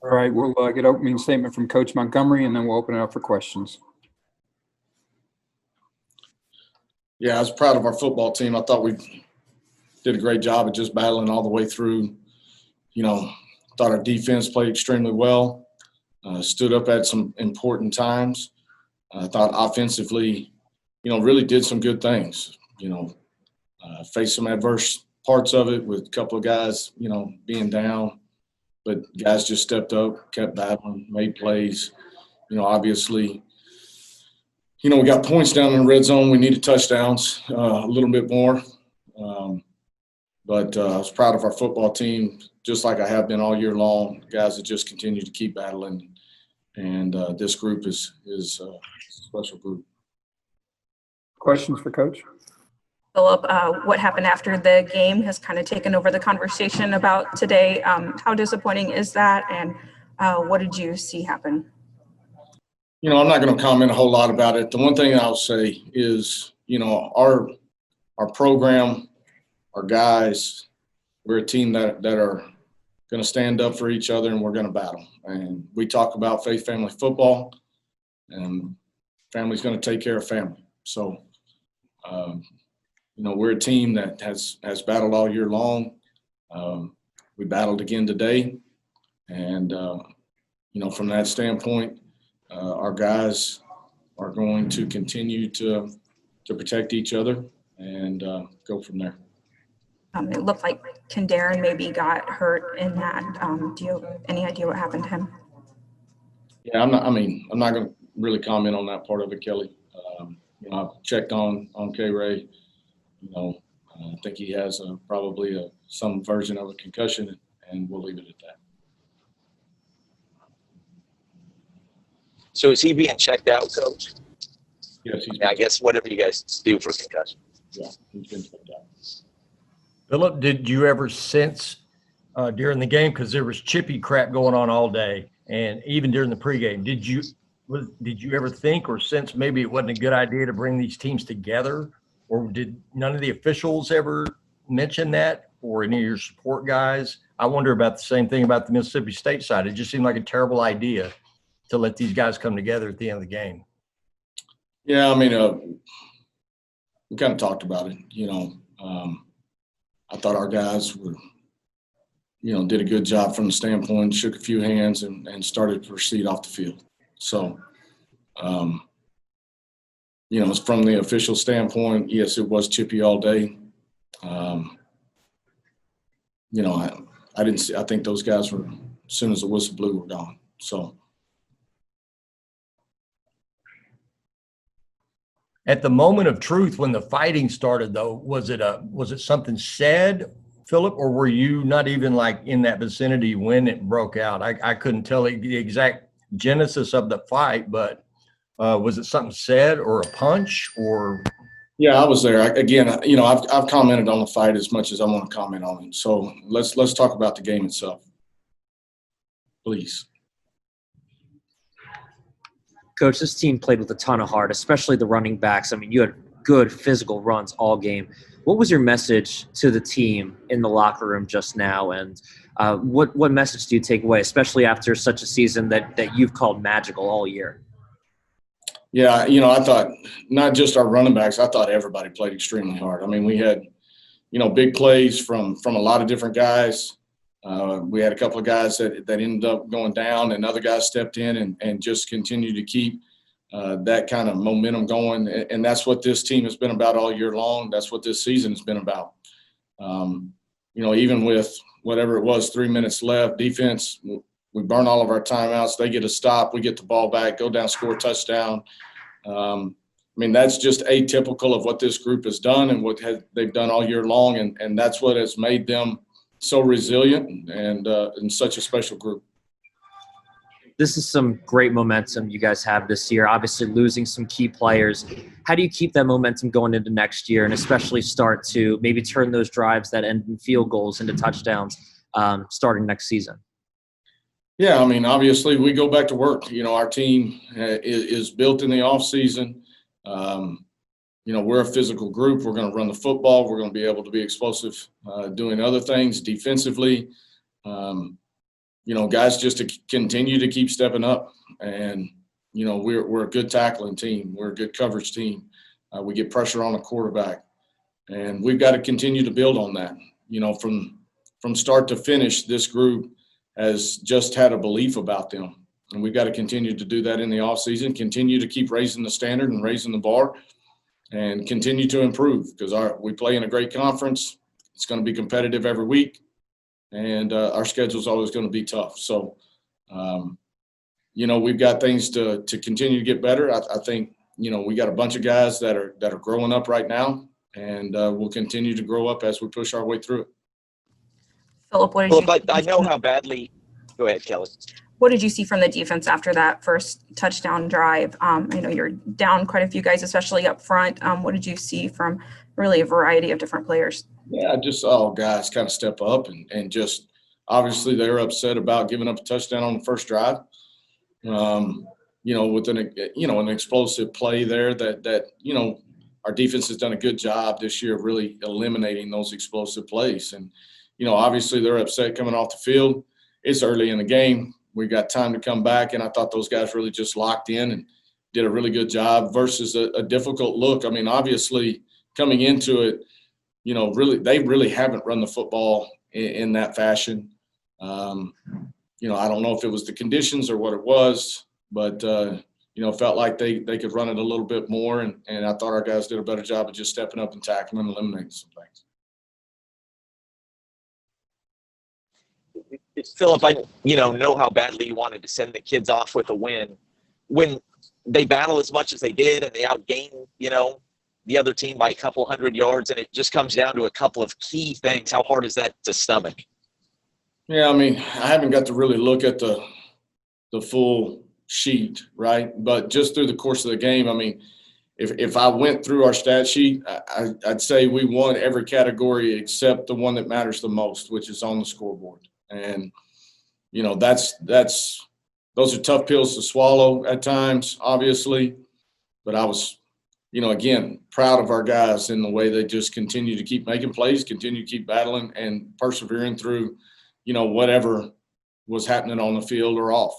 All right, we'll get an opening statement from Coach Montgomery, and then we'll open it up for questions. Yeah, I was proud of our football team. I thought we did a great job of just battling all the way through. Thought our defense played extremely well, stood up at some important times. I thought offensively, really did some good things. Faced some adverse parts of it with a couple of guys, being down. But guys just stepped up, kept battling, made plays. Obviously, we got points down in the red zone. We needed touchdowns a little bit more. But I was proud of our football team, just like I have been all year long. Guys that just continue to keep battling. And this group is a special group. Questions for Coach? Philip, what happened after the game has kind of taken over the conversation about today. How disappointing is that, and what did you see happen? I'm not going to comment a whole lot about it. The one thing I'll say is, our program, our guys, we're a team that are going to stand up for each other, and we're going to battle. And we talk about faith, family, football, and family's going to take care of family. So, we're a team that has battled all year long. We battled again today. And, from that standpoint, our guys are going to continue to protect each other and go from there. It looked like Darren maybe got hurt in that. Do you have any idea what happened to him? Yeah, I'm not going to really comment on that part of it, Kelly. I've checked on K-Ray. I think he has probably some version of a concussion, and we'll leave it at that. So is he being checked out, Coach? Yes, I guess whatever you guys do for concussion. Yeah, he's been checked out. Philip, did you ever sense during the game, because there was chippy crap going on all day, and even during the pregame, did you ever think or sense maybe it wasn't a good idea to bring these teams together, or did none of the officials ever mention that, or any of your support guys? I wonder about the same thing about the Mississippi State side. It just seemed like a terrible idea to let these guys come together at the end of the game. Yeah, we kind of talked about it. I thought our guys were, did a good job from the standpoint, shook a few hands and started to proceed off the field. So, it's from the official standpoint, yes, it was chippy all day. I didn't see, I think those guys were, as soon as the whistle blew, were gone. So. At the moment of truth, when the fighting started, though, was it something said, Philip, or were you not even like in that vicinity when it broke out? I couldn't tell the exact genesis of the fight, but was it something said or a punch or? Yeah, I was there. I've commented on the fight as much as I want to comment on it. So let's talk about the game itself, please. Coach, this team played with a ton of heart, especially the running backs. You had good physical runs all game. What was your message to the team in the locker room just now? And what message do you take away, especially after such a season that you've called magical all year? Yeah, I thought not just our running backs, I thought everybody played extremely hard. We had, big plays from a lot of different guys. We had a couple of guys that ended up going down, and other guys stepped in and just continued to keep that kind of momentum going. And that's what this team has been about all year long. That's what this season has been about. Even with whatever it was, 3 minutes left, defense, we burn all of our timeouts. They get a stop. We get the ball back, go down, score a touchdown. That's just atypical of what this group has done and what they've done all year long. And that's what has made them so resilient and such a special group. This is some great momentum you guys have this year, obviously losing some key players. How do you keep that momentum going into next year and especially start to maybe turn those drives that end in field goals into touchdowns starting next season? Yeah, obviously we go back to work. Our team is built in the offseason. We're a physical group. We're going to run the football. We're going to be able to be explosive doing other things defensively. guys just to continue to keep stepping up. And, we're a good tackling team. We're a good coverage team. We get pressure on the quarterback. And we've got to continue to build on that. From start to finish, this group has just had a belief about them. And we've got to continue to do that in the offseason, continue to keep raising the standard and raising the bar, and continue to improve because we play in a great conference. It's going to be competitive every week, and our schedule is always going to be tough. So, we've got things to continue to get better. I think, we got a bunch of guys that are growing up right now, and we'll continue to grow up as we push our way through it. Philip, what did you? I know how badly. Go ahead, Kelly. What did you see from the defense after that first touchdown drive? I know you're down quite a few guys, especially up front. What did you see from really a variety of different players? Yeah, I just saw guys kind of step up and just obviously they're upset about giving up a touchdown on the first drive. With an explosive play there that our defense has done a good job this year of really eliminating those explosive plays. And, obviously they're upset coming off the field. It's early in the game. We got time to come back, and I thought those guys really just locked in and did a really good job versus a difficult look. I mean, obviously coming into it, they really haven't run the football in that fashion. I don't know if it was the conditions or what it was, but, felt like they could run it a little bit more, and I thought our guys did a better job of just stepping up and tackling and eliminating some things. Philip, I know how badly you wanted to send the kids off with a win. When they battle as much as they did and they outgain, the other team by a couple 100 yards, and it just comes down to a couple of key things, how hard is that to stomach? Yeah, I mean, I haven't got to really look at the full sheet, right? But just through the course of the game, I mean, if I went through our stat sheet, I'd say we won every category except the one that matters the most, which is on the scoreboard. And, those are tough pills to swallow at times, obviously. But I was, again, proud of our guys in the way they just continue to keep making plays, continue to keep battling and persevering through, whatever was happening on the field or off.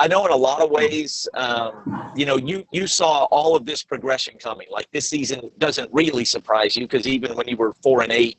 I know in a lot of ways, you saw all of this progression coming. Like this season doesn't really surprise you because even when you were 4-8,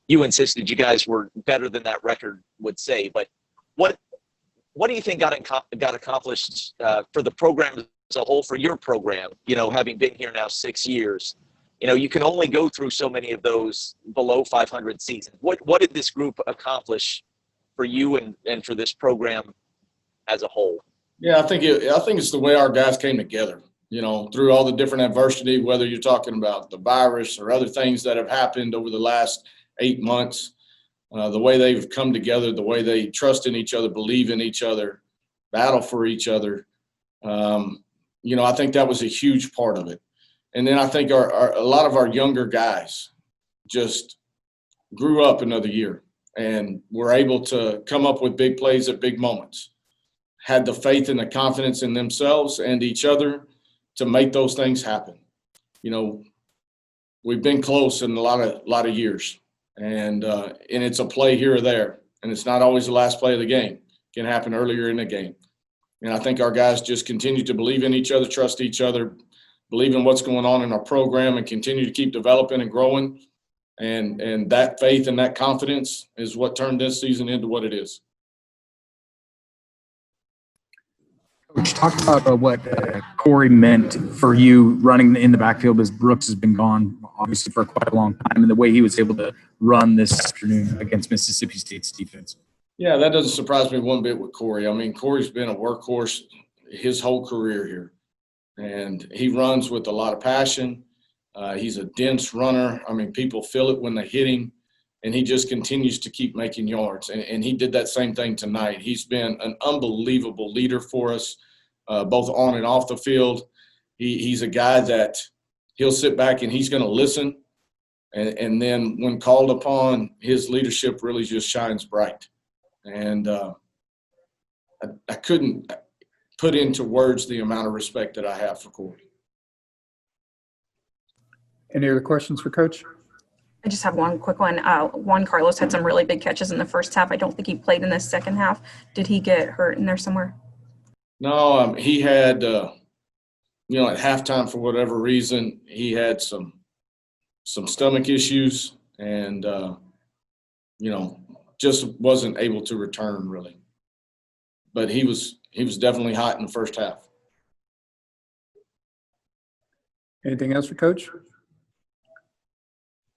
you insisted you guys were better than that record would say. But what do you think got accomplished for the program as a whole, for your program? Having been here now 6 years, you can only go through so many of those below 500 seasons. What did this group accomplish for you and for this program as a whole? Yeah, I think it's the way our guys came together, through all the different adversity, whether you're talking about the virus or other things that have happened over the last 8 months, the way they've come together, the way they trust in each other, believe in each other, battle for each other. I think that was a huge part of it. And then I think a lot of our younger guys just grew up another year and were able to come up with big plays at big moments. Had the faith and the confidence in themselves and each other to make those things happen. We've been close in a lot of years, and it's a play here or there, and it's not always the last play of the game. It can happen earlier in the game. And I think our guys just continue to believe in each other, trust each other, believe in what's going on in our program, and continue to keep developing and growing. And that faith and that confidence is what turned this season into what it is. Coach, talk about what Corey meant for you running in the backfield as Brooks has been gone, obviously, for quite a long time, and the way he was able to run this afternoon against Mississippi State's defense. Yeah, that doesn't surprise me one bit with Corey. I mean, Corey's been a workhorse his whole career here, and he runs with a lot of passion. He's a dense runner. I mean, people feel it when they hit him, and he just continues to keep making yards. And he did that same thing tonight. He's been an unbelievable leader for us, both on and off the field. He's a guy that he'll sit back and he's going to listen. And then when called upon, his leadership really just shines bright. And I couldn't put into words the amount of respect that I have for Corey. Any other questions for Coach? I just have one quick one. Juan Carlos had some really big catches in the first half. I don't think he played in the second half. Did he get hurt in there somewhere? No, he had, at halftime, for whatever reason, he had some stomach issues and, just wasn't able to return really. But he was definitely hot in the first half. Anything else for Coach?